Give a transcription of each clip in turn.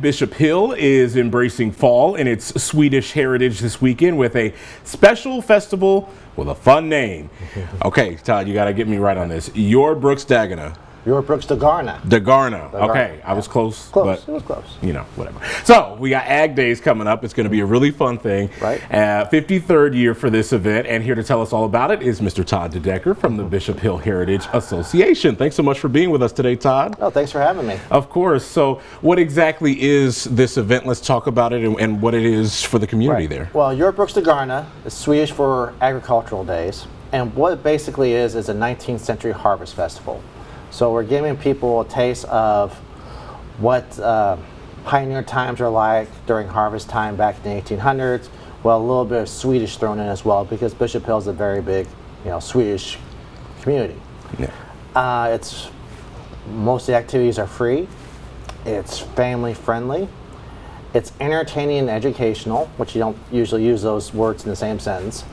Bishop Hill is embracing fall in its Swedish heritage this weekend with a special festival with a fun name. Okay, Todd, you got to get me right on this. Jordbruksdagarna. Jordbruksdagarna. Dagarna. Okay, I was close. Close. But, it was close. You know, whatever. So we got Ag Days coming up. It's going to be a really fun thing. Right. 53rd year for this event, and here to tell us all about it is Mr. Todd DeDecker from the Bishop Hill Heritage Association. Thanks so much for being with us today, Todd. Oh, thanks for having me. Of course. So what exactly is this event? Let's talk about it and what it is for the community there. Well, Jordbruksdagarna is Swedish for agricultural days, and what it basically is a 19th century harvest festival. So we're giving people a taste of what pioneer times are like during harvest time back in the 1800s. Well, a little bit of Swedish thrown in as well, because Bishop Hill is a very big, Swedish community. Yeah. It's most of the activities are free. It's family friendly. It's entertaining and educational, which you don't usually use those words in the same sentence.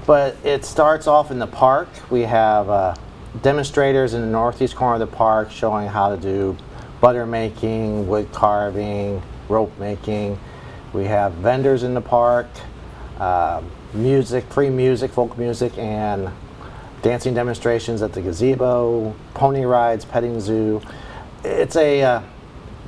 But it starts off in the park. We have demonstrators in the northeast corner of the park showing how to do butter making, wood carving, rope making. We have vendors in the park, music, free music, folk music, and dancing demonstrations at the gazebo, pony rides, petting zoo. It's a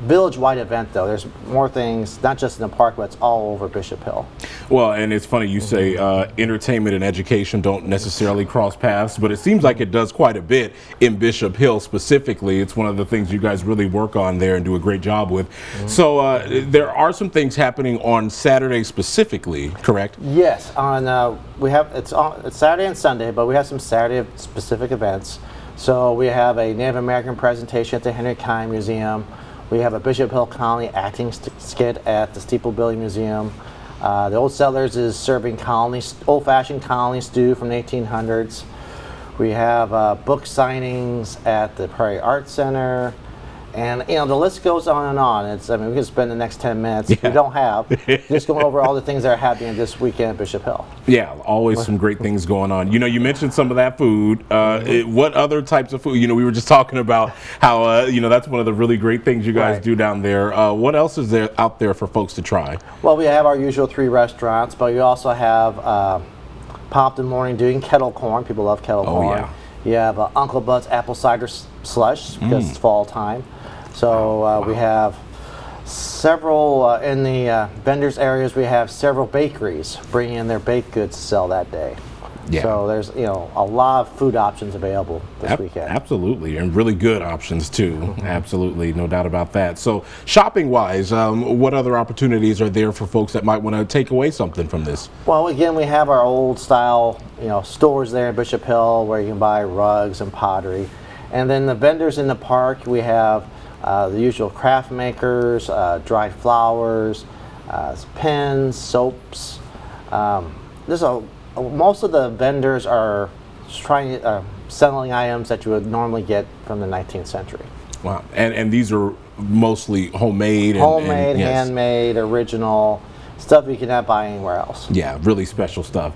village-wide event, though. There's more things, not just in the park, but it's all over Bishop Hill. Well, and it's funny you say entertainment and education don't necessarily cross paths, but it seems like it does quite a bit in Bishop Hill specifically. It's one of the things you guys really work on there and do a great job with. So there are some things happening on Saturday specifically, correct? Yes, on it's Saturday and Sunday, but we have some Saturday specific events. So we have a Native American presentation at the Henry Kine Museum. We have a Bishop Hill Colony acting skit at the Steeple Building Museum. The Old Settlers is serving old-fashioned colony stew from the 1800s. We have book signings at the Prairie Arts Center. And, the list goes on and on. We could spend the next 10 minutes. We don't have. Just going over all the things that are happening this weekend at Bishop Hill. Yeah, always some great things going on. You mentioned some of that food. What other types of food? We were just talking about how, that's one of the really great things you guys do down there. What else is there out there for folks to try? Well, we have our usual 3 restaurants, but we also have Popped in Morning doing kettle corn. People love kettle corn. Yeah. You have Uncle Bud's apple cider slush because it's fall time. So we have several in the vendors areas. We have several bakeries bringing in their baked goods to sell that day. Yeah. So there's a lot of food options available this weekend. Absolutely, and really good options too. Absolutely, no doubt about that. So shopping wise, what other opportunities are there for folks that might want to take away something from this? Well, again, we have our old style stores there in Bishop Hill where you can buy rugs and pottery, and then the vendors in the park. We have the usual craft makers, dried flowers, pens, soaps. Most of the vendors are selling items that you would normally get from the 19th century. Wow, and these are mostly homemade? Homemade, handmade, original. Stuff you cannot buy anywhere else. Yeah, really special stuff.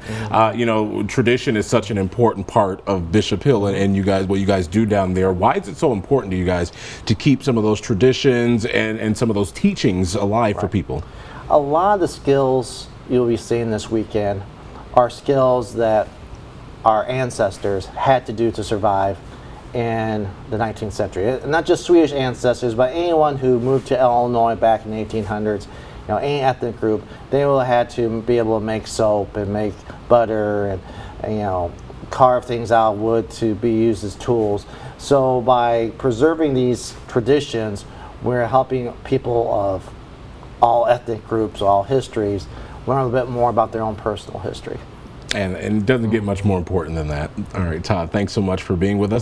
Tradition is such an important part of Bishop Hill and you guys, what you guys do down there. Why is it so important to you guys to keep some of those traditions and some of those teachings alive for people? A lot of the skills you'll be seeing this weekend are skills that our ancestors had to do to survive in the 19th century. Not just Swedish ancestors, but anyone who moved to Illinois back in the 1800s. Any ethnic group, they will have had to be able to make soap and make butter and carve things out of wood to be used as tools. So by preserving these traditions, we're helping people of all ethnic groups, all histories, learn a bit more about their own personal history. And it doesn't get much more important than that. All right, Todd, thanks so much for being with us.